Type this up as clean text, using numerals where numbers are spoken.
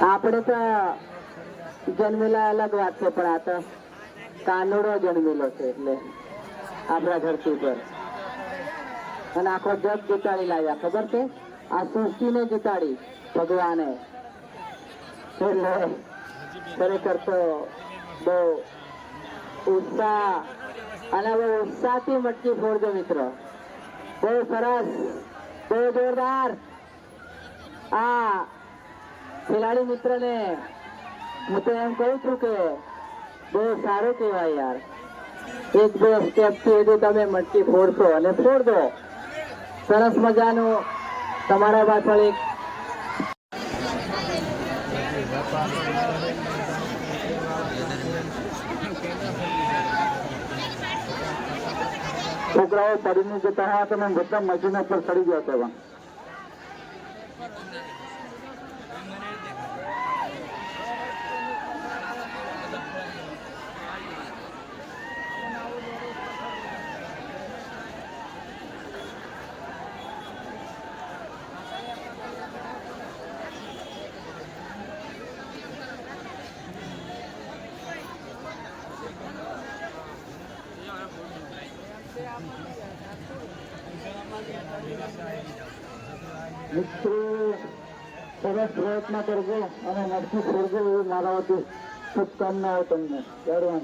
આપણે તો જન્મેલા અલગ વાત છે, પણ આ તો કાનુડો જન્મેલો છે એટલે આપણા ધરતી પર. અને આખો જગ જીતાડી લાવ્યા, ખબર છે? આ સૃષ્ટિને જીતાડી ભગવાને. એટલે ખરેખર તો બહુ ઉત્સાહ અને બહુ ઉત્સાહથી મટકી ફોડજો મિત્રો. બહુ સરસ, બહુ જોરદાર. આ ખેલાડી મિત્રને હું તો એમ કહું છું કે બહુ સારું કહેવાય યાર. એક બે સ્ટેપ થી હજુ તમે મટકી ફોડશો અને ફોડ દો. સરસ મજાનું તમારા પાછળ એક છોકરાઓ પડીને જતા હતા, તમે બધા મશીનો પર ચડી ગયા હતા. મિત્રો સરસ પ્રયત્ન કરજો અને મટકી ફોડજો એવી મારા વતી શુભકામનાઓ તમને. બરાબર.